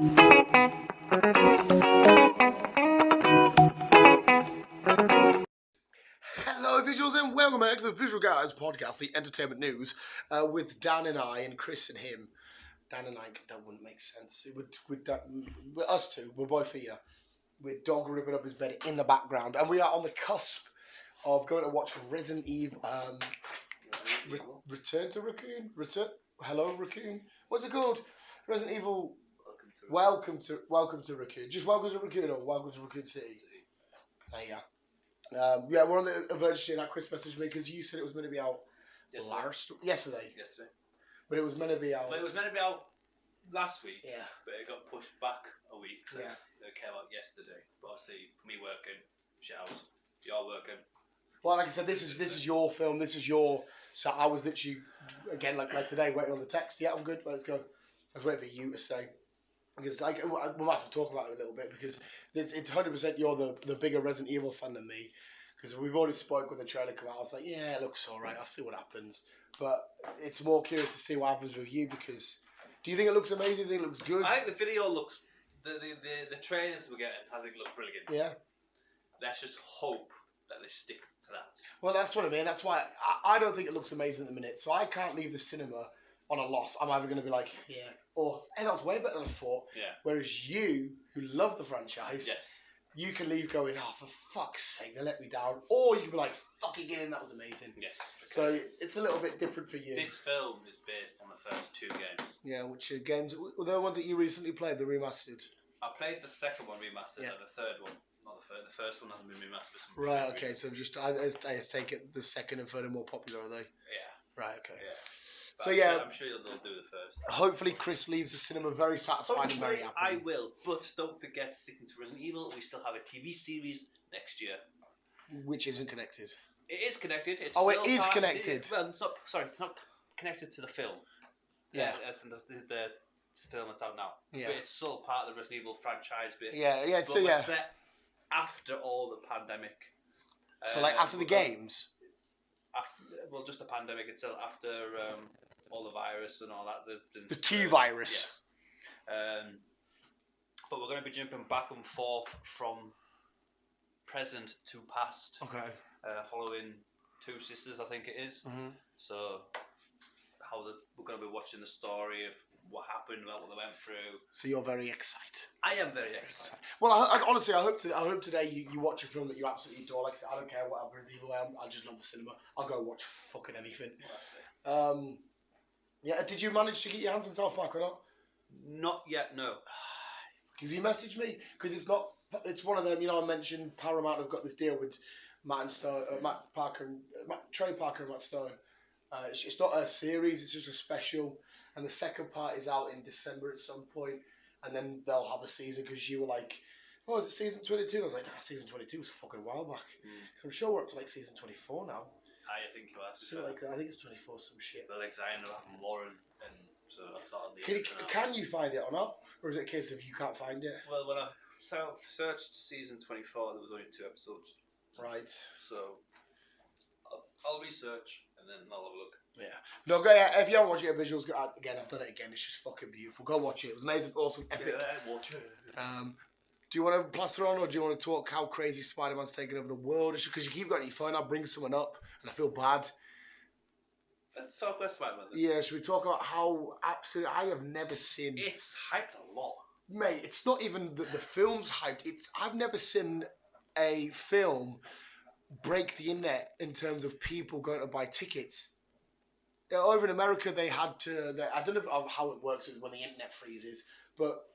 Hello, visuals, and welcome back to the Visual Guys podcast, the entertainment news, with Dan and I, and Chris and him. Dan and I, that wouldn't make sense. We're us two, we're both here, with dog ripping up his bed in the background, and we are on the cusp of going to watch Resident Evil. Return to Raccoon. Hello, Raccoon. What's it called? Resident Evil. Welcome to Raccoon. Just welcome to Raccoon or welcome to Raccoon City. There you go. Yeah, we're on the verge of seeing that. Chris messaged me because you said it was meant to be out yesterday. But it was meant to be out. But it was meant to be out last week. Yeah. But it got pushed back a week. So yeah. It came out yesterday. But obviously, me working, showers, you're working. Well, like I said, this is your film. This is your. So I was literally again like today waiting on the text. Yeah, I'm good. Let's go. I was waiting for you to say. Because like we might have to talk about it a little bit because it's 100% you're the bigger Resident Evil fan than me, because we've already spoke when the trailer came out. I was like, yeah, it looks alright. I'll see what happens. But it's more curious to see what happens with you, because do you think it looks amazing? Do you think it looks good? I think the video looks the trailers we're getting. I think look brilliant. Yeah. Let's just hope that they stick to that. Well, that's what I mean. That's why I don't think it looks amazing at the minute. So I can't leave the cinema on a loss. I'm either going to be like, yeah, or hey, that was way better than I thought. Yeah. Whereas you, who love the franchise, yes, you can leave going, oh, for fuck's sake, they let me down. Or you can be like, fuck again, that was amazing. Yes. So it's a little bit different for you. This film is based on the first two games. Yeah, which games were the ones that you recently played, the remastered? I played the second one remastered and the third one. Not the third. The first one hasn't been remastered. Right, okay, so just I take it the second and third are more popular, are they? Yeah. Right, okay. Yeah. So I'm sure they'll do the first. Hopefully Chris leaves the cinema very satisfied and very happy. I will, but don't forget, sticking to Resident Evil, we still have a TV series next year. Which isn't connected. It is connected. It's it is connected. Well, it's not. Sorry, it's not connected to the film. Yeah. As in the film that's out now. Yeah. But it's still part of the Resident Evil franchise. But yeah. So it's set after all the pandemic. So like after the games. Well, just the pandemic itself, after all the virus and all that. The T-virus. Yes. But we're going to be jumping back and forth from present to past. Okay. Following two sisters, I think it is. Mm-hmm. So we're going to be watching the story of what happened, what they went through. So you're very excited. I am very excited. Well, I honestly, I hope today you watch a film that you absolutely adore. Like I said, I don't care what happens either way. I just love the cinema. I'll go watch fucking anything. Yeah. Did you manage to get your hands on South Park or not? Not yet. No. Because you messaged me. Because it's not. It's one of them. You know, I mentioned Paramount have got this deal with Trey Parker and Matt Stone. It's not a series, it's just a special, and the second part is out in December at some point, and then they'll have a season, because you were like, oh, is it season 22? I was like, nah, season 22 was fucking a while back. So I'm sure we're up to like season 24 now. I think you are. So like I think it's 24, some shit. But Alexander and Lauren, and so I thought can you find it or not? Or is it a case of you can't find it? Well, when I searched season 24, there was only 2 episodes. Right. So I'll research and then I'll have a look. Yeah. No, go if you haven't watched it, visuals, again, I've done it again. It's just fucking beautiful. Go watch it. It was amazing, awesome, epic. Yeah, watch it. Do you want to plaster on, or do you want to talk how crazy Spider-Man's taking over the world? It's just because you keep going on your phone, I'll bring someone up, and I feel bad. Let's talk about Spider-Man then. Yeah, should we talk about how absolutely... I have never seen... It's hyped a lot. Mate, it's not even the film's hyped. I've never seen a film break the internet in terms of people going to buy tickets. Over in America, they had to... I don't know how it works when the internet freezes, but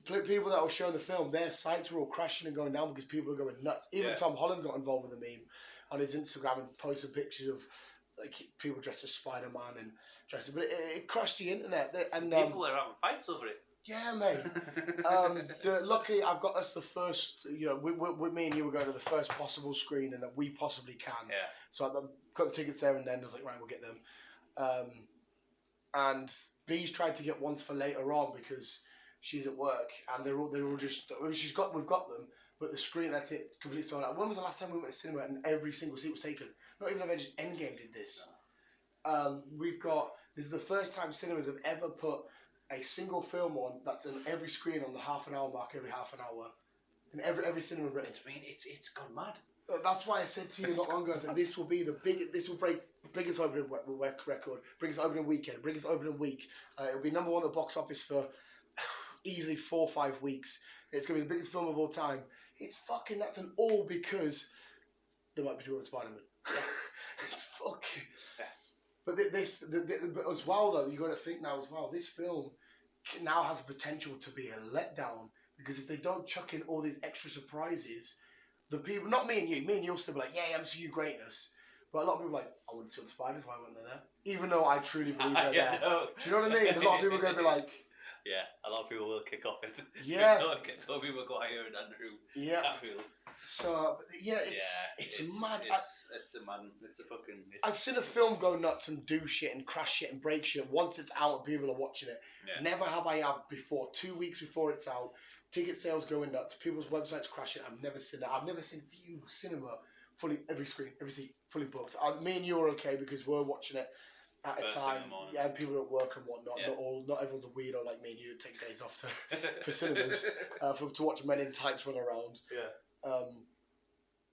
people that were showing the film, their sites were all crashing and going down because people are going nuts. Even Tom Holland got involved with the meme on his Instagram and posted pictures of like people dressed as Spider-Man and dressed... But it crashed the internet. And people are having fights over it. Yeah, mate. Luckily, I've got us the first. You know, with me and you were going to the first possible screening that we possibly can. Yeah. So I got the tickets there and then. I was like, right, we'll get them. And B's tried to get ones for later on because she's at work, and they're all just. I mean, we've got them, but the screen that's it completely sold out. When was the last time we went to cinema and every single seat was taken? Not even Avengers Endgame did this. No. This is the first time cinemas have ever put a single film on that's in every screen on the half-an-hour mark every half an hour, in every cinema Britain. I mean, it's gone mad. That's why I said to you not long ago, I said this will be this will break the biggest opening record, biggest opening weekend, biggest opening week. It'll be number one at the box office for easily 4 or 5 weeks. It's going to be the biggest film of all time. It's fucking nuts, and all because they might be doing Spider-Man. Yeah. It's fucking... Yeah. But but as well, though, you got to think now as well, this film now has potential to be a letdown, because if they don't chuck in all these extra surprises, the people, not me and you'll still be like, yeah, MCU greatness. But a lot of people are like, I wouldn't see the spiders, why weren't they there? Even though I truly believe they're there. No. Do you know what I mean? A lot of people are going to be like... Yeah, a lot of people will kick off it. Yeah. Don't get Tobey Maguire and Andrew Garfield. So, yeah, it's mad. It's a fucking... I've seen a film go nuts and do shit and crash shit and break shit once it's out and people are watching it. Yeah. Never have I had before, 2 weeks before it's out, ticket sales going nuts, people's websites crashing. I've never seen that. I've never seen View Cinema fully, every screen, every seat, fully booked. Me and you are okay because we're watching it at a time. Yeah, and people at work and whatnot. Yeah. Not everyone's a weirdo like me and you take days off for cinemas to watch men in tights run around. Yeah.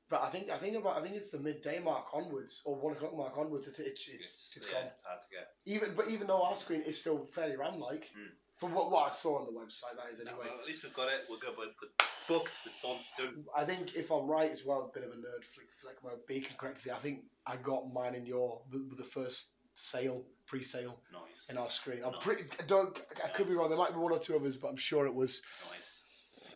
But I think it's the midday mark onwards or 1 o'clock mark onwards. It's gone. It's hard to get. Even though our screen is still fairly RAM-like, from what I saw on the website, that is anyway. No, well, at least we've got it. We're good. We're booked. It's on. Done. I think if I'm right as well, a bit of a nerd flick mode. Beacon correctly. I think I got mine and the first pre-sale Nice. in our screen. I'm Nice. pretty. I could be wrong. There might be 1 or 2 others, but I'm sure it was. Nice.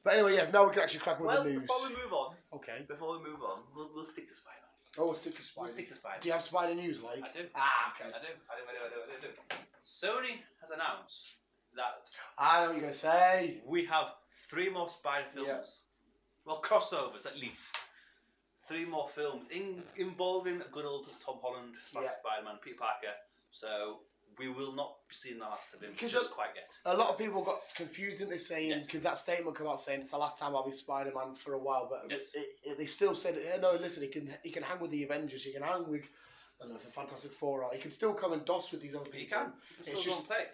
But anyway, yeah. Now we can actually crack on with the news. Before we move on. Okay. Before we move on, we'll stick to Spider. Oh, we'll stick to Spider. We'll stick to Spider. Do you have Spider news, like? I do. Ah, okay. I do. Sony has announced that I know what you're gonna say. we have 3 more Spider films. Yeah. Well, crossovers at least. 3 more films involving good old Tom Holland / Spider-Man, Peter Parker. So we will not be seeing the last of him just quite yet. A lot of people got confused, didn't they, saying, because Yes. that statement came out saying it's the last time I'll be Spider-Man for a while, but Yes. they still said, no, listen, he can hang with the Avengers, he can hang with, I don't know, the Fantastic Four, or he can still come and DOS with these other people. He can.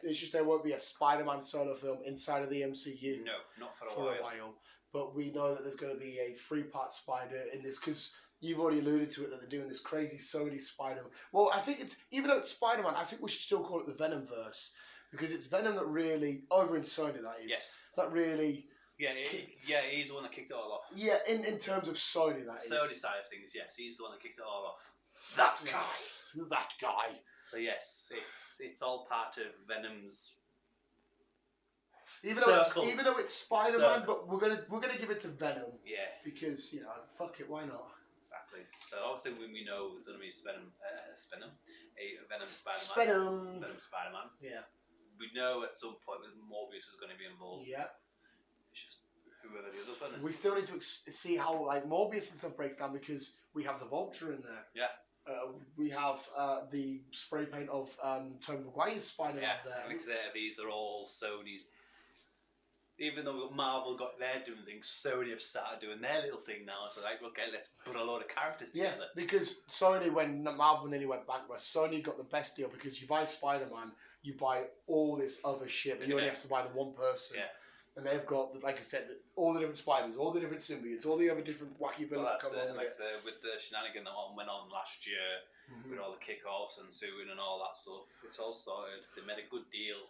It's just there won't be a Spider-Man solo film inside of the MCU. No, not for a while. But we know that there's going to be a 3-part Spider in this, because you've already alluded to it, that they're doing this crazy Sony Spider-Man. Well, I think it's, even though it's Spider-Man, I think we should still call it the Venomverse, because it's Venom that really, over in Sony that is, Yes. that really... Yeah, he's the one that kicked it all off. Yeah, in terms of Sony that is. Sony side of things, yes, he's the one that kicked it all off. That guy. So yes, it's all part of Venom's. Even though it's Spider-Man, but we're gonna give it to Venom. Yeah. Because fuck it, why not? Exactly. So obviously we know it's gonna be Venom Spider-Man. Venom Spider-Man. Yeah. We know at some point that Morbius is going to be involved. Yeah. It's just whoever the other one is. We still need to see how Morbius and stuff breaks down, because we have the Vulture in there. Yeah. We have the spray paint of Tobey Maguire's Spider-Man there. I think these are all Sony's. Even though Marvel got their doing things, Sony have started doing their little thing now. So okay, let's put a load of characters together. Yeah, because Sony, when Marvel nearly went bankrupt, Sony got the best deal, because you buy Spider-Man, you buy all this other shit, but you only have to buy the one person. Yeah. And they've got, like I said, all the different Spiders, all the different symbiotes, all the other different wacky villains that come along with it. With the shenanigan that went on last year, with all the kick-offs and suing and all that stuff, it's all sorted. They made a good deal.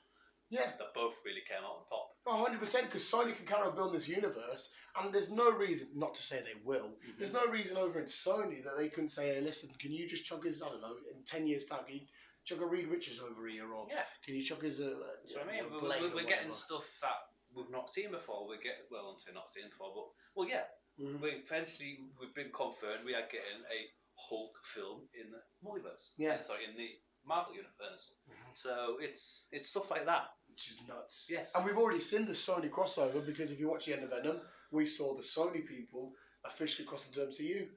Yeah. That both really came out on top. 100%, because Sony can carry on building this universe, and there's no reason, not to say they will, there's no reason over in Sony that they couldn't say, hey, listen, can you just chuck his, I don't know, in 10 years' time, can you chuck a Reed Richards over here, or can you chuck his, So I mean, we're getting stuff that we've not seen before. Not seen before, but, well, yeah. We've been confirmed we are getting a Hulk film in the multiverse. Yeah. Sorry, in the Marvel universe. So it's stuff like that. Which is nuts. Yes. And we've already seen the Sony crossover, because if you watch the end of Venom, we saw the Sony people officially cross into MCU.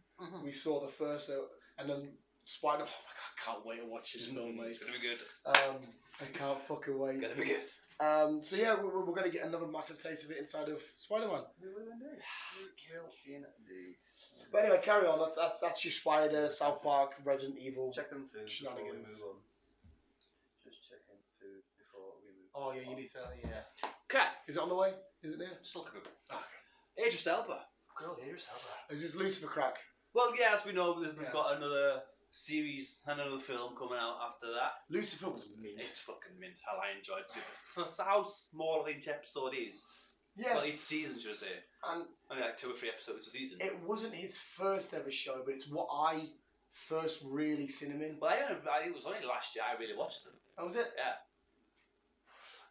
We saw the first, and then Spider. Oh my god, I can't wait to watch this film, mate. It's gonna be good. I can't fucking wait. It's gonna be good. So yeah, we're gonna get another massive taste of it inside of Spider-Man. But anyway, carry on. That's your Spider, South Park, Resident Evil. Checking food shenanigans. before we move on. Just checking food before we move Oh yeah, you need to. Yeah. Okay. Is it on the way? Is it there? Still looking good. Okay. Idris Elba. Good old Idris Elba. Is this Lucifer crack? Well, yeah, as we know, we've got another series, another film coming out after that. Lucifer was mint. It's fucking mint. How I enjoyed Super. For how small each episode is. Yeah. Well, each season, should I say. And only like 2 or 3 episodes a season. It wasn't his first ever show, but it's what I first really seen him in. Well, it was only last year I really watched them. That was it? Yeah.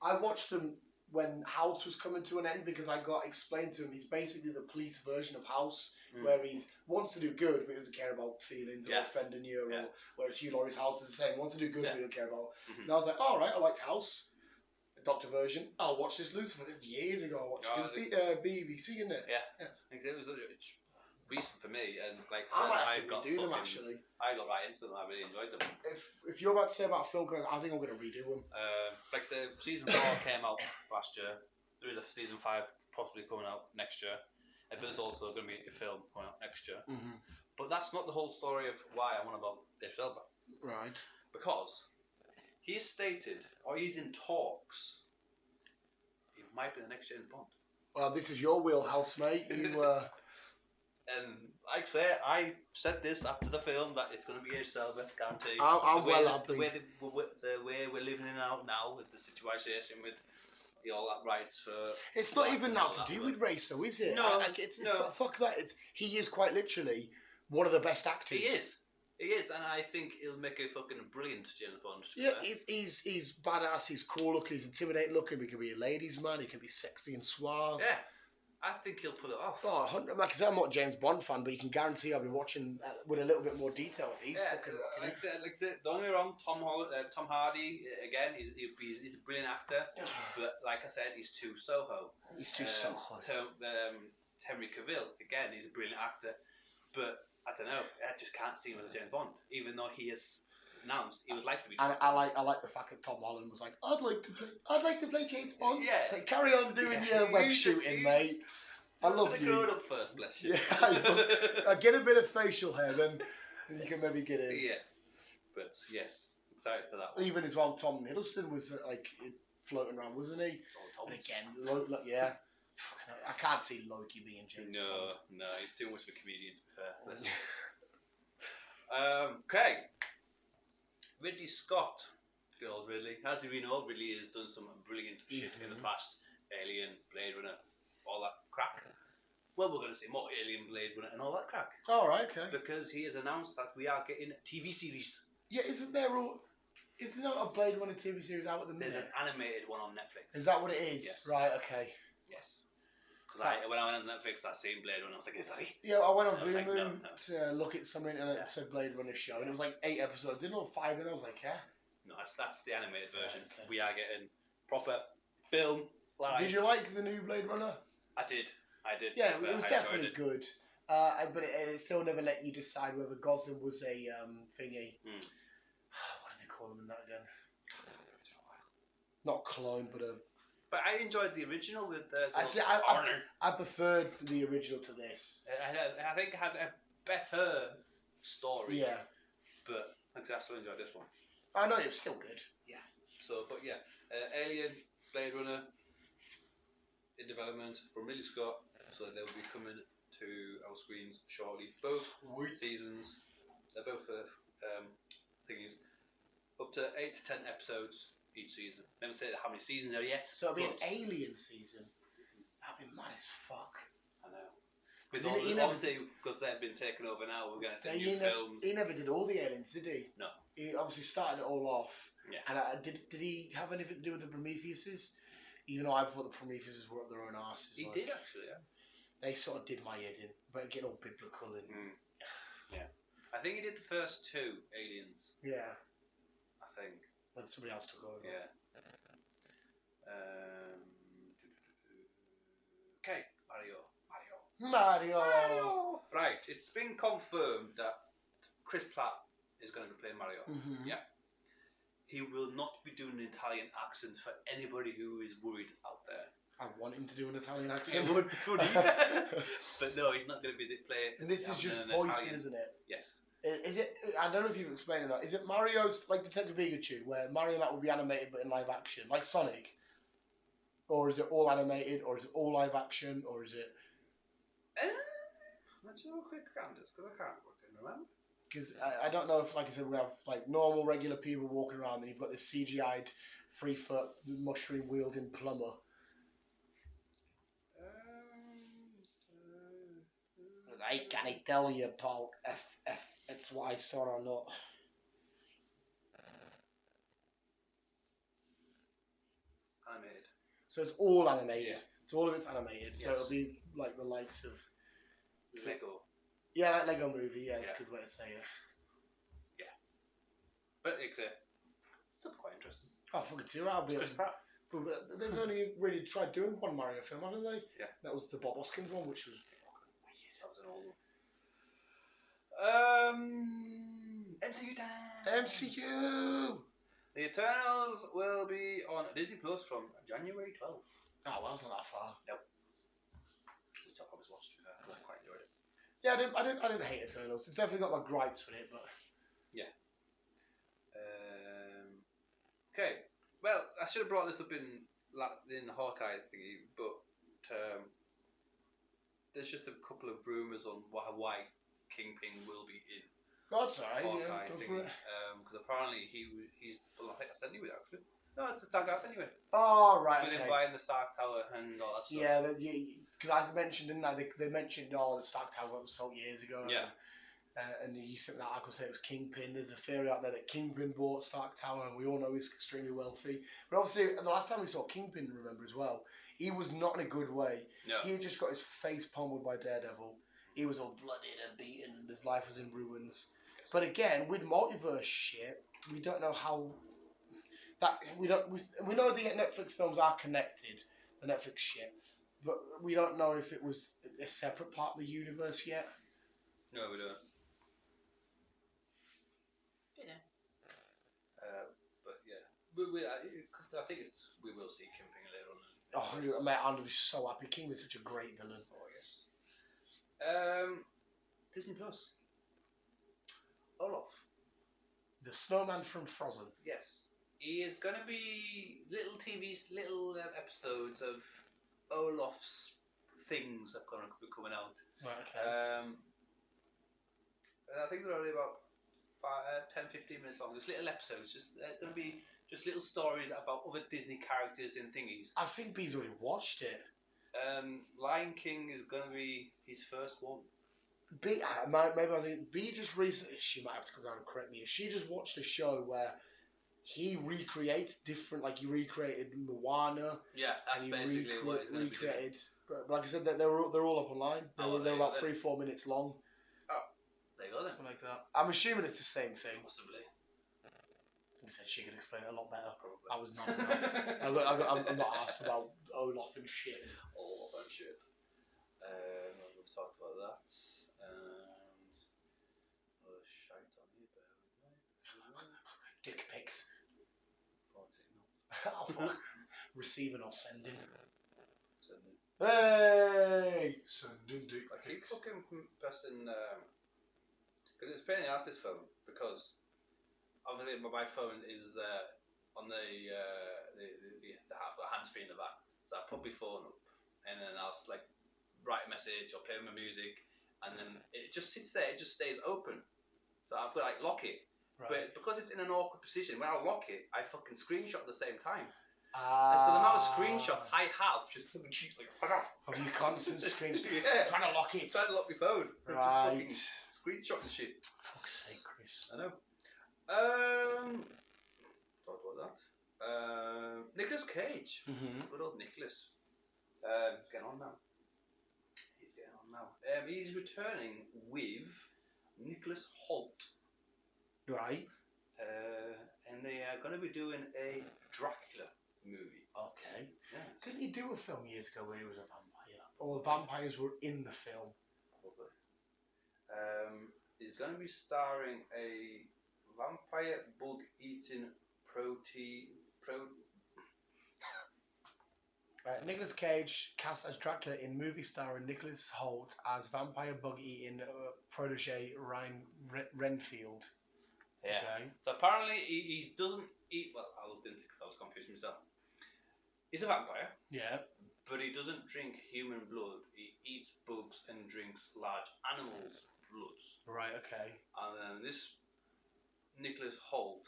I watched them when House was coming to an end because I got explained to him he's basically the police version of House, where he wants to do good but he doesn't care about feelings or offending you, or whereas Hugh Laurie's House is the same, wants to do good but he don't care about. And I was like, alright, I like House. Doctor version. I'll watch this Lucifer. This was years ago. I watched it. It's BBC, isn't it? Yeah. It's recent for me, and like I might redo them actually. I got right into them. I really enjoyed them. If you're about to say about a film, I think I'm going to redo them. Like I said, season 4 came out last year. There is a season 5 possibly coming out next year, but there's also going to be a film coming out next year. But that's not the whole story of why I'm on about Idris Elba. Right. Because he's stated, or he's in talks. He might be the next James Bond. Well, this is your wheelhouse, mate. You. And like I say, I said this after the film that it's going to be Idris Elba, guaranteed. The way we're living in now with the situation with all that rights for. It's not even now to do with race, though, is it? No, fuck that. He is quite literally one of the best actors. He is, and I think he'll make a fucking brilliant James Bond. Yeah, he's badass. He's cool looking. He's intimidating looking. He can be a ladies' man. He can be sexy and suave. Yeah. I think he'll pull it off. Oh, like I said, I'm not a James Bond fan, but you can guarantee I'll be watching with a little bit more detail if he's fucking rocking it. Like I said, don't get me wrong, Tom Hardy, again, he's a brilliant actor, but like I said, he's too Soho. He's too Soho. Henry Cavill, again, he's a brilliant actor, but I don't know, I just can't see him as James Bond, even though he has announced he would like to be. And I like the fact that Tom Holland was like, I'd like to play James Bond. Yeah. Like, carry on doing your web shooting, mate. I love you. Grow it up first, bless you. Yeah, get a bit of facial hair, then you can maybe get in. Yeah, but yes, excited for that one. Even as well, Tom Hiddleston was like floating around, wasn't he? And again, yeah. I can't see Loki being James Bond. No, he's too much of a comedian, to be fair. Okay. Ridley Scott, good old Ridley. As we know, Ridley has done some brilliant shit in the past. Alien, Blade Runner, all that crack. Well, we're going to see more Alien, Blade Runner and all that crack. All right, okay. Because he has announced that we are getting a TV series. Yeah, isn't there a Blade Runner TV series out at the minute? There's an animated one on Netflix. Is that what it is? Yes. Right, okay. Yes. Because when I went on Netflix, that same Blade Runner, I was like, is that it? Yeah, I went on Blue Moon no. to look at something and it said Blade Runner show, and it was like 8 episodes, didn't know 5, and I was like, yeah. No, that's the animated version. Okay. We are getting proper film live. Did you like the new Blade Runner? I did. Yeah, it was definitely good. But it still never let you decide whether Gosling was a thingy. What do they call him in that again? Not clone, but a. But I enjoyed the original with I preferred the original to this. I think it had a better story. Yeah. But I still enjoyed this one. I know it was still good. Yeah. So, but yeah, Alien, Blade Runner, in development from Ridley Scott. So they'll be coming to our screens shortly. Both seasons. They're both thingies. Up to 8 to 10 episodes each season. Never said how many seasons there are yet. So it'll be an Alien season. That'd be mad as fuck. I know. Because obviously, because they've been taken over now, we're going to see new films. He never did all the aliens, did he? No. He obviously started it all off. Yeah. And did he have anything to do with the Prometheuses? Even though I thought the Prometheuses were up their own arses. He did actually, yeah. They sort of did my head in, but getting all biblical and. Yeah. I think he did the first 2 Aliens. Yeah. I think. When somebody else took over. Yeah. Okay, Mario. Right, it's been confirmed that Chris Pratt is going to be playing Mario. Yeah. He will not be doing an Italian accent for anybody who is worried out there. I want him to do an Italian accent. It would be funny. But no, he's not going to be playing. And this is just voicing, isn't it? Yes. Is it? I don't know if you've explained it or not. Is it Mario's like Detective Pikachu, where Mario and that would be animated but in live action, like Sonic? or is it all animated, or is it all live action, or is it? Let's do a quick counters because I can't fucking remember. Because I don't know if, like I said, we have like normal, regular people walking around, and you've got this CGI'd 3-foot mushroom wielding plumber. I can't tell you, Paul, if it's what I saw or not. Animated. So it's all animated. Yeah. So all of it's animated. Yes. So it'll be like the likes of Lego. Yeah, like Lego Movie. Yeah, it's a good way to say it. Yeah. But it's quite interesting. Oh, fuck it too. I'll be. Chris Pratt. They've only really tried doing one Mario film, haven't they? Yeah. That was the Bob Hoskins one, which was fucking weird. That was an old one. MCU time. MCU. The Eternals will be on Disney Plus from January 12th. Oh, well, that's not that far. Nope. Which I probably watched. I quite enjoyed it. Yeah, I didn't hate Eternals. It's definitely got my gripes with it, but yeah. Okay. Well, I should have brought this up in the Hawkeye thingy, but there's just a couple of rumours on why Kingpin will be in God's alright. Hawkeye Yeah, go thingy. for it. Because apparently he's. Well, I think I sent you it actually. No, it's a tag out anyway. Oh, right. With Okay. him buying the Stark Tower and all that stuff. Yeah, because I mentioned, didn't I? They mentioned the Stark Tower got sold years ago. Yeah. And you sent that article saying it was Kingpin. There's a theory out there that Kingpin bought Stark Tower, and we all know he's extremely wealthy. But obviously, the last time we saw Kingpin, remember as well, he was not in a good way. No. He had just got his face pummeled by Daredevil. He was all blooded and beaten, and his life was in ruins. Yes. But again, with multiverse shit, we don't know how. We know the Netflix films are connected, the Netflix shit, but we don't know if it was a separate part of the universe yet. No, we don't. But yeah, I think we will see Kingpin later on. Oh, mate, I'm gonna be so happy. Kingpin's such a great villain. Oh yes. Disney Plus. Olaf. The snowman from Frozen. Yes, he is gonna be little episodes of Olaf's things that are gonna be coming out. Right. Okay. I think they're only about 10-15 minutes long. There's little episodes, just going to be just little stories about other Disney characters and thingies. I think B's already watched it. Lion King is going to be his first one. B, maybe I think B just recently. She might have to come down and correct me. She just watched a show where he recreates different, like he recreated Moana. Yeah, that's basically what he's going to be doing. But like I said, they're all up online. They're about 3-4 minutes long. There you go then. Something like that. I'm assuming it's the same thing. Possibly. He said she could explain it a lot better. Probably. I was not enough. I'm not asked about Olaf and shit. Olaf and shit. We've talked about that. Shite on here, bear with me. Dick pics. Oh, no. Receiving or sending. Sending. Hey! Sending dick I keep pics. fucking pressing. Because it's a pain in the ass, this phone, because obviously my phone is on the hands-free in the back. So I put my phone up, and then I'll like write a message or play my music, and then it just sits there. It just stays open. So I've got to like lock it. Right. But because it's in an awkward position, when I lock it, I fucking screenshot at the same time. And so the amount of screenshots I have just fucking like fuck off. Have you constant screenshots? Yeah. Trying to lock it. Trying to lock my phone. Right. Screenshot and shit. Fuck's sake, Chris. I know. Talked about that. Nicolas Cage. Mm-hmm. Good old Nicolas. He's getting on now. He's returning with Nicholas Hoult. Right. And they are going to be doing a Dracula movie. Okay. Yes. Didn't he do a film years ago where he was a vampire? Or the vampires were in the film? Probably. He's going to be starring a vampire bug-eating Nicolas Cage cast as Dracula in movie starring Nicholas Hoult as vampire bug-eating protege Ryan Renfield. Yeah. Okay. So apparently he doesn't eat. Well, I looked into it because I was confused myself. He's a vampire. Yeah. But he doesn't drink human blood. He eats bugs and drinks large animals' bloods. Right. Okay. And then this Nicholas Holt,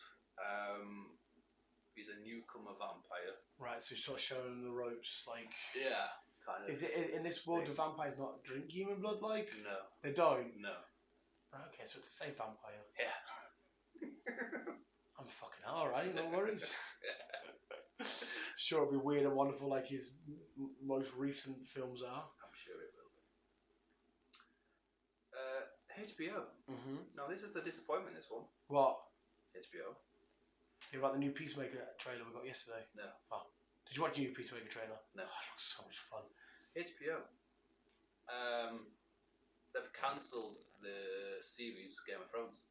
he's a newcomer vampire. Right. So he's sort of showing the ropes, like. Yeah, kind of. Is it in this world? Do vampires not drink human blood? Like. No. They don't. No. Right, okay, so it's a safe vampire. Yeah. I'm fucking all right. No worries. Sure, it'll be weird and wonderful like his most recent films are. I'm sure it will be. HBO. Now this is the disappointment. This one. What? HBO. You about the new Peacemaker trailer we got yesterday? No. Oh, did you watch the new Peacemaker trailer? No. Oh, it looks so much fun. HBO. They've cancelled the series Game of Thrones.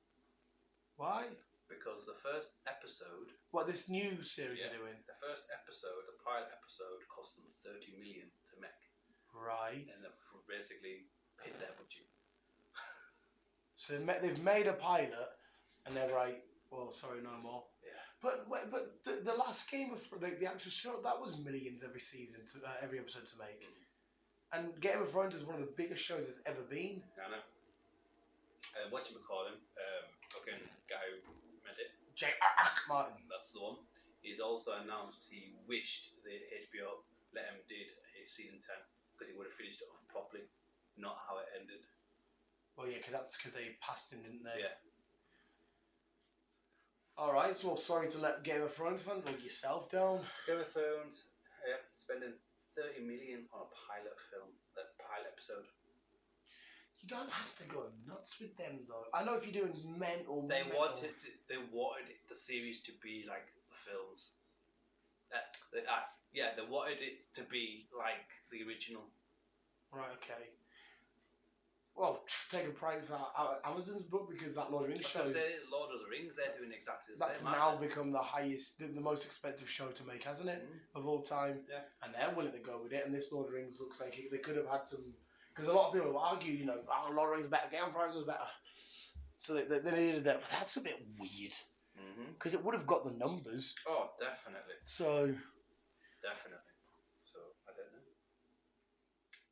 Why? Because the first episode. What, this new series they're doing? The first episode, the pilot episode, cost them 30 million to make. Right. And they've basically hit their budget. So they've made a pilot, and they're like, well, sorry, no more. Yeah. But the last Game of the actual show, that was millions every season, every episode to make. And Game of Thrones is one of the biggest shows there's ever been. I know. Whatchamacallit, fucking guy who made it. Martin. That's the one. He's also announced he wished the HBO let him did a season 10 because he would have finished it off properly, not how it ended. Well, yeah, because they passed him, didn't they? Yeah. All right, so sorry to let Game of Thrones fans like yourself down. Game of Thrones, spending 30 million on a pilot film, that pilot episode. You don't have to go nuts with them though. I know if you're doing mental. They wanted the series to be like the films. They wanted it to be like the original. Right. Okay. Well, take a price out of Amazon's book because that Lord of the Rings show. Lord of the Rings, they're doing exactly the That's same. now become the highest, the most expensive show to make, hasn't it, of all time? Yeah. And they're willing to go with it. And this Lord of the Rings looks like they could have had some. Because a lot of people will argue, Lord of the Rings is better, Game of Thrones was better. So they needed that. But that's a bit weird. Because it would have got the numbers. Oh, definitely. So. Definitely. So, I don't know.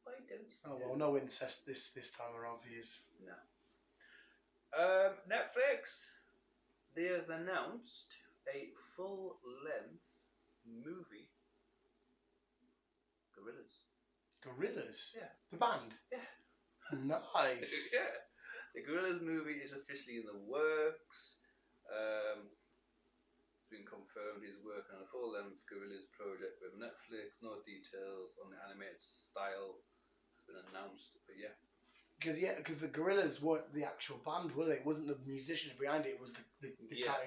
Why don't you? Oh, well, no incest this time around for you. No. Netflix. They has announced a full-length movie. Gorillaz. Yeah. The band? Yeah. Nice. Yeah. The Gorillaz movie is officially in the works. It's been confirmed he's working on a full-length Gorillaz project with Netflix. No details on the animated style has been announced, but yeah. Because the Gorillaz weren't the actual band, were they? It wasn't the musicians behind it. It was the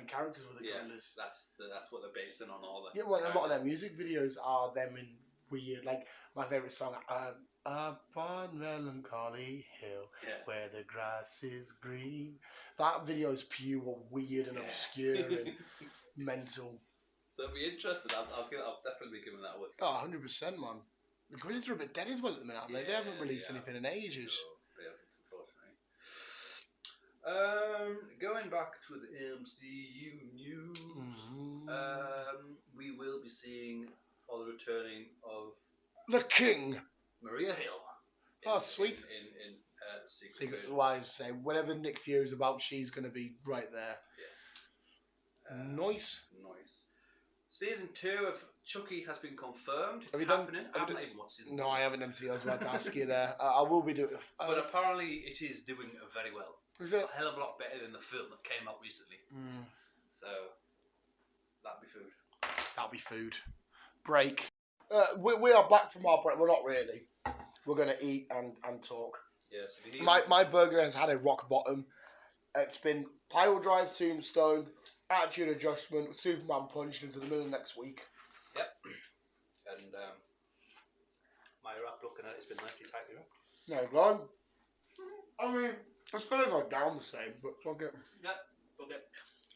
characters were the Gorillaz. That's what they're basing on all the. Yeah, well, a lot of their music videos are them in weird. Like my favorite song, "Upon Melancholy Hill, where the grass is green." That video is pure weird and obscure and mental. So it'll be interesting. I'll definitely be giving that a look. Oh, 100%, man. The Gorillaz are a bit dead as well at the minute, aren't they? They haven't released anything in ages. Going back to the MCU news, we will be seeing the returning of the King, Maria Hill. Sweet. In Secret Wives say whatever Nick Fury's about, she's going to be right there. Yes. Nice. Season 2 of Chucky has been confirmed. It's have you happening. I haven't even watched season 2. No, I haven't done season. I was about to ask you there. I will be doing. But apparently, it is doing very well. Is it? A hell of a lot better than the film that came out recently. So, that'd be food. That'll be food. Break. We are back from our break. We're not really. We're going to eat and talk. Yes. My burger has had a rock bottom. It's been Pile Drive, Tombstone, Attitude Adjustment, Superman Punch into the middle of next week. Yep. And my wrap looking at it has been nicely tightened up. No, gone. I mean, it's going to go down the same, but fuck it. Yeah, fuck it.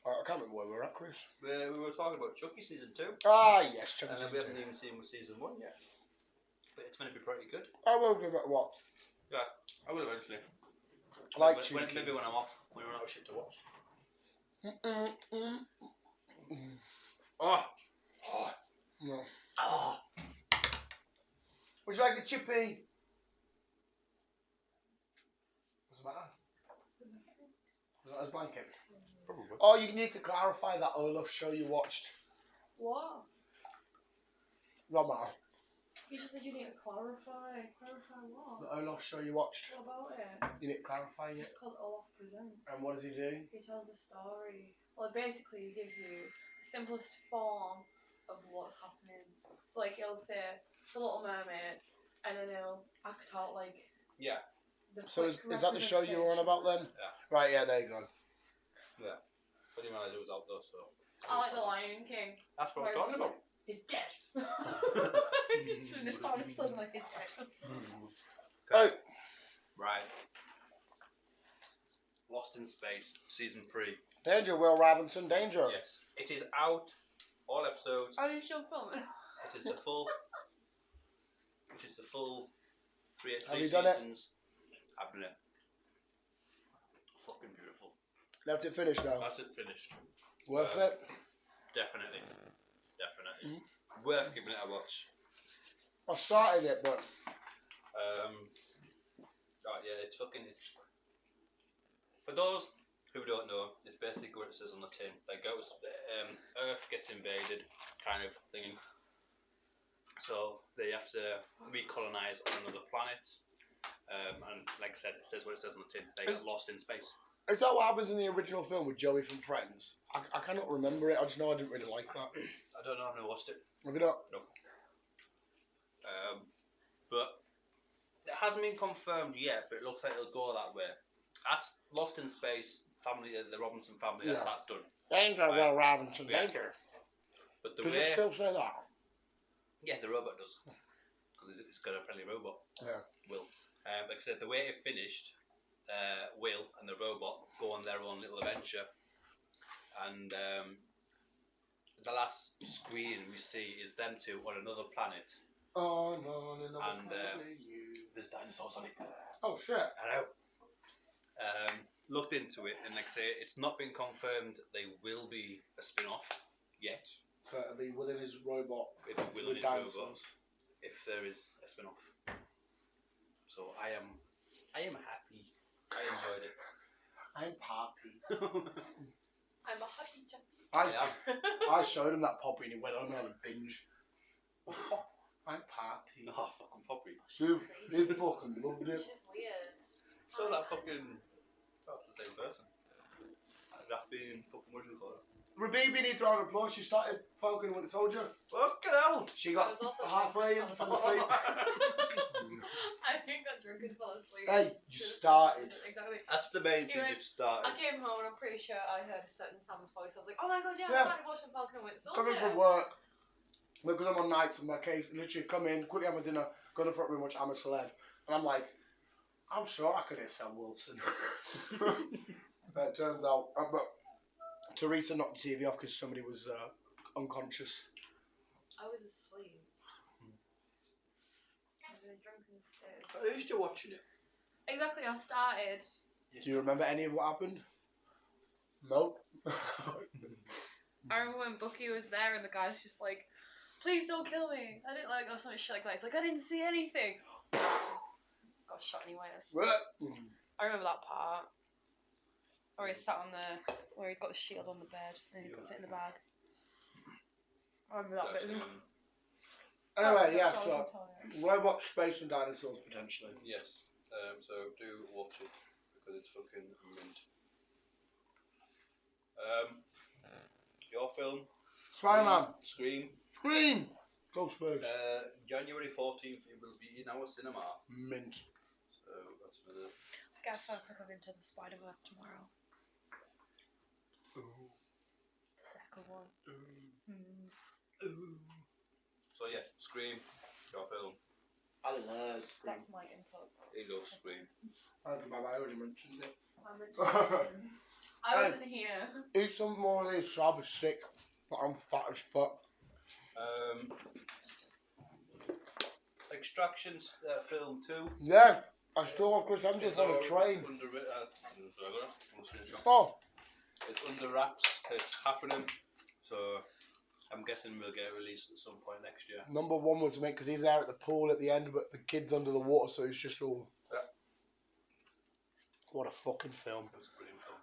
I can't remember where we're at, Chris. We were talking about Chucky season 2. Ah, yes, Chucky season 2. We haven't even seen season 1 yet. But it's going to be pretty good. I will give it a watch. Yeah, I will eventually. I like Chucky. Maybe when I'm off, when we're out of shit to watch. Oh. No. Oh. Would you like a chippy? What's the matter? Was that his blanket? Probably. Oh, you need to clarify that Olaf show you watched. What? Not matter. You just said you need to clarify. Clarify what? The Olaf show you watched. What about it? You need to clarify it. It's called Olaf Presents. And what does he do? He tells a story. Well, basically, he gives you the simplest form of what's happening. So, like, he'll say The Little Mermaid, and then he'll act out like. Yeah. So is that the show you were on about then? Yeah. Right, yeah, there you go. Yeah. Pretty much it was out there, so. I like The Lion King. That's what I'm talking about. He's dead. Shouldn't have found it suddenly he's dead. Okay. Right. Lost in Space, season 3. Danger, Will Robinson, danger. Yes. It is out. All episodes. Are you still filming? It is the full. It is the full 3 Have you done it? seasons. I've done it. Fucking beautiful. Left it finished now. That's it finished. Worth it? Definitely. Worth giving it a watch. I started it, but Yeah, it's fucking. For those who don't know, it's basically what it says on the tin. Like Earth gets invaded, kind of thing. So they have to recolonize on another planet. And like I said, it says what it says on the tin. They got lost in space. is that what happens in the original film with Joey from Friends? I cannot remember it. I just know I didn't really like that. I don't know. I've never watched it. Have you not? No. But it hasn't been confirmed yet. But it looks like it'll go that way. That's Lost in Space. Family, the Robinson family. That's that done. Danger, Right. Will Robinson, Yeah. danger. But the Does way, it still say that? yeah, the robot does, because it's got a friendly robot. Yeah. Will. Like I said, the way it finished, Will and the robot go on their own little adventure, and the last screen we see is them two on another planet. Oh no, no, no. And, There's dinosaurs on it. Oh shit. I know. Looked into it, and like I say, it's not been confirmed. They will be a spin-off yet. So it'll be Will and his robot. With Will and his robot, if there is a spin-off. So I am happy. I enjoyed it. I'm Poppy. I'm a happy chappy. I am. I showed him that Poppy and he went on and had a binge. I'm Poppy. Oh, fucking Poppy. He fucking loved it. She's weird. So that fucking. Oh, it's the same person. That being fucking what do you call it? Rabibi needs a round of applause. She started poking with the soldier. Fucking hell! She got I was also halfway and drunk fell and asleep. I think got drunk and fell asleep. Hey, you started. Exactly. That's the main thing Anyway, you've started. I came home and I'm pretty sure I heard a certain Sam's voice. I was like, oh my god, yeah, Yeah. I started watching Falcon and Winter Soldier. Coming from work, because I'm on nights with my case, literally come in, quickly have my dinner, go to the front room, watch I'm a Celeb. And I'm like, I'm sure I could hear Sam Wilson. But it turns out, but Teresa knocked the TV off because somebody was unconscious. I was asleep. I was in a drunken state. At least you're watching it. Exactly, I started. Do you remember any of what happened? Nope. I remember when Bucky was there and the guy's just like, please don't kill me. I didn't like, or something shit like that. He's like, I didn't see anything. Got shot anyways. I remember that part. Or he's sat on where he's got the shield on the bed and he puts it in the bag. I remember that bit. Anyway, yeah, so robot, space and dinosaurs potentially. Yes. So do watch it because it's fucking mint. Your film. Spider-Man. Scream. Goes first. January 14th. It will be in our cinema. Mint. So that's another. I get a first look of Into the Spider-Verse tomorrow. Ooh. The second one. Ooh. So yeah, Scream. Your film. I love Scream. That's my input. Here you go, Scream. I already mentioned it. I wasn't here. Eat some more of these, so I'll be sick. But I'm fat as fuck. Extraction film 2. Yeah, I still have Chris Hemsworth on a train. Oh, It's under wraps. It's happening. So I'm guessing we'll get it released at some point next year. Number one was mate because he's there at the pool at the end, but the kid's under the water, so it's just all. Yeah. What a fucking film! It was a brilliant film.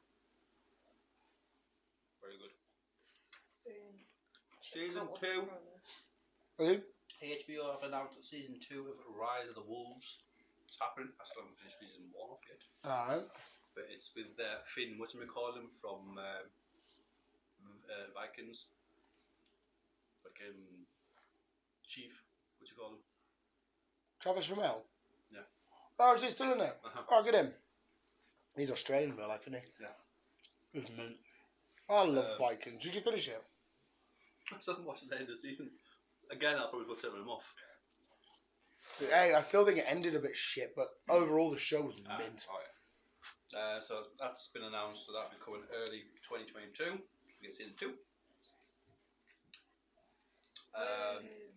Very good. Spoons. Season Can't 2. order Really? HBO have announced season 2 of Rise of the Wolves. It's happening. I still haven't finished season 1 off yet. Alright. But it's with Finn, what's we call him from Vikings. Like Chief, what you call him? Travis Fimmel? Yeah. Oh, is he still in there? Uh-huh. Oh, get him. He's Australian in real life, isn't he? Yeah. He's mint. I love Vikings. Did you finish it? I still haven't watched the end of the season. Again, I'll probably put some of them off. Hey, I still think it ended a bit shit, but overall the show was mint. Oh yeah. So that's been announced, so that'll be coming early 2022. We get season 2.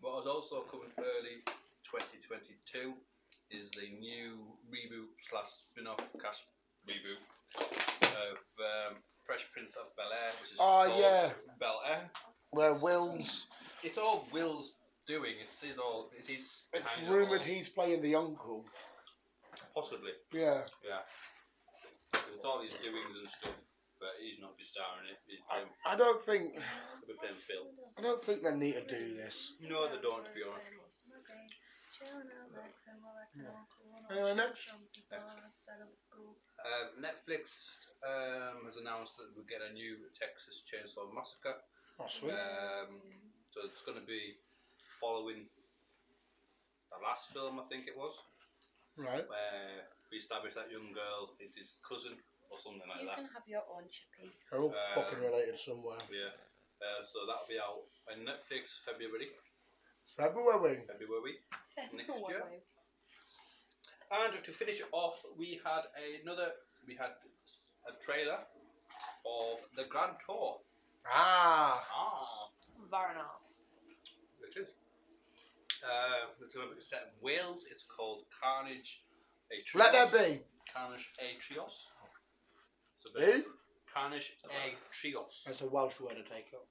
What was also coming early 2022 is the new reboot / spin-off cast reboot of Fresh Prince of Bel-Air, which is called Bel-Air. Where Will's... It's all Will's doing. It's rumoured he's playing the uncle. Possibly. Yeah. Yeah. It's all his doings and stuff, but he's not be starring in it. I don't think... He'll be playing Phil. I don't think they need to do this. No, they don't, to be honest. Anyway, next. Netflix has announced that we'll get a new Texas Chainsaw Massacre. Oh, sweet. So it's going to be following the last film, I think it was. Right. Where we established that young girl is his cousin or something like that. You can have your own chippy. They're all fucking related somewhere. Yeah. So that'll be out on Netflix February. February. Next year. And to finish it off, we had a trailer of the Grand Tour. Very nice. It is. It's going to be set in Wales. It's called Carnage Atrios. Let there be. Carnage Atrios. Who? Carnage Atrios. That's a Welsh word to take up.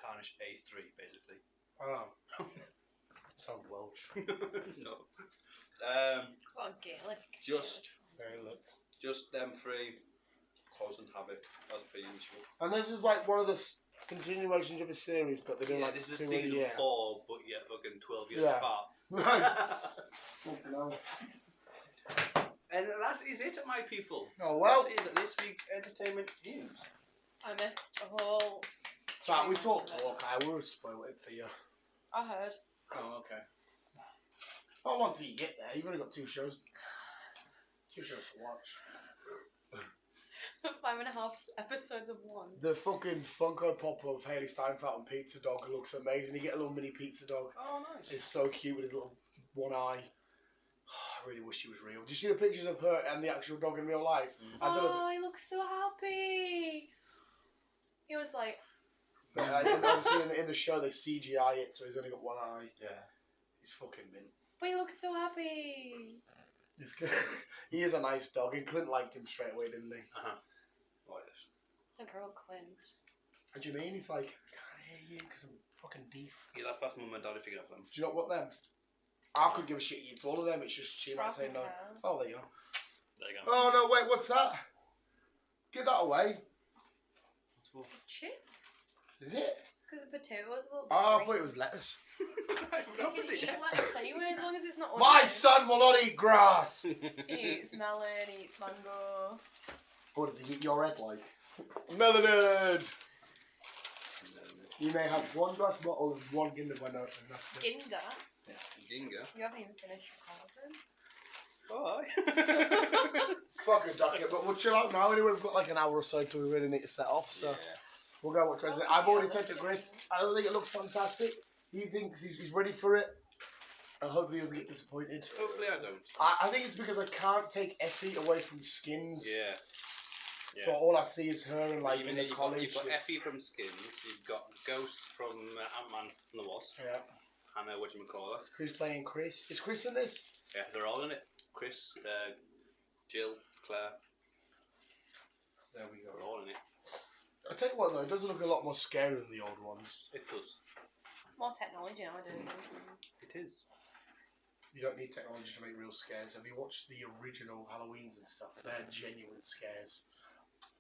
Carnage A3, basically. Oh. Sounds Welsh. No. Well, Gaelic. Just them three causing havoc as per usual. And this is like one of the continuations of the series, but they're doing like this is 2 a season year. 4, but yet fucking 12 years apart. Right. And that is it, my people. Oh well. That is this week's entertainment news. I missed a whole. So we talked to Hawkeye. We will spoil it for you. I heard. Oh, okay. How long do you get there? You've only got 2 shows. 2 shows to watch. 5.5 episodes of one. The fucking Funko Pop of Haley Steinfeld and Pizza Dog looks amazing. You get a little mini pizza dog. Oh, nice. It's so cute with his little one eye. I really wish he was real. Did you see the pictures of her and the actual dog in real life? I don't know. He looks so happy. He was like. Obviously in the show they CGI it, so he's only got one eye. Yeah. He's fucking mint. But he looked so happy. He is a nice dog, and Clint liked him straight away, didn't he? Oh, yes. The girl Clint. What do you mean? He's like, I can't hear you because I'm fucking deaf. Yeah, that's past mum and dad if you get them. Do you not want them? I could give a shit to all of them, it's just she might say no. Oh, there you go. There you go. Oh, no, wait, what's that? Get that away. Chip? Is it? It's because the potatoes a little bit. Oh, I thought it was lettuce. I You can eat lettuce anyway, as long as it's not. My onion. son will not eat grass. He eats melon, he eats mango. What does he eat your head like? Melonade! You may have 1 glass bottle and 1 Kinder Bueno, and that's it. Ginger? Ginga. You haven't even finished your Bye. Fuck a ducket, but we'll chill out now. Anyway, we've got like an hour or so till we really need to set off, so we'll go watch Resident. I've already said to Chris, I don't think it looks fantastic. He thinks he's ready for it. And hopefully he doesn't get disappointed. Hopefully I don't. I think it's because I can't take Effie away from Skins. Yeah. So all I see is her and like in the You've college. got Effie from Skins, you've got Ghost from Ant-Man and the Wasp. Yeah. And whatchamacallit. Who's playing Chris? Is Chris in this? Yeah, they're all in it. Chris, Jill, Claire. There we go. They're all in it. I tell you what though, it does look a lot more scary than the old ones. It does. More technology nowadays. It is. You don't need technology to make real scares. Have you watched the original Halloweens and stuff? They're genuine scares.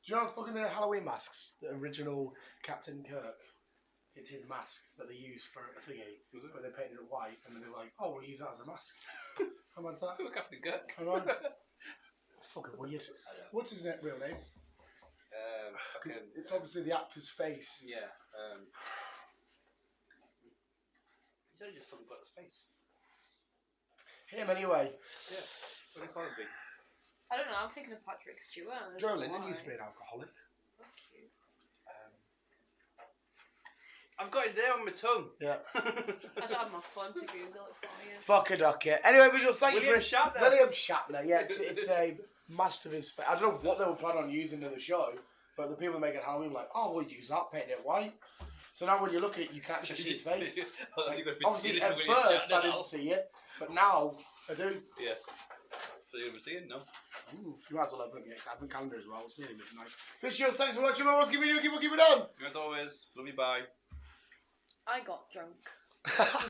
Do you know, look at the Halloween masks, the original Captain Kirk. It's his mask that they use for a thingy. But they painted it white and then they're like, oh, we'll use that as a mask. How bad's that? Captain Kirk. I know. Fucking weird. What's his real name? It's obviously the actor's face. Yeah. He's only just fucking got the space. Him anyway. Yeah. What do you call him? I don't know, I'm thinking of Patrick Stewart. Joe Linden used to be an alcoholic. That's cute. I've got his name on my tongue. Yeah. I don't have my phone to Google it for you. Fuck a duck it. Anyway, visual, thank you, William Chris. Shatner. William Shatner, yeah. It's a masterpiece. I don't know what they were planning on using in the show, but the people making Halloween were like, oh, we'll use that, paint it white. So now when you look at it, you can actually see his face. Like, obviously, at first I didn't see it, but now I do. Yeah. So you ever seen it? No. Ooh, you might as well open up your advent calendar as well. It's nearly midnight. Visual, thanks for watching. We'll keep it on. As always, love you, bye. I got drunk.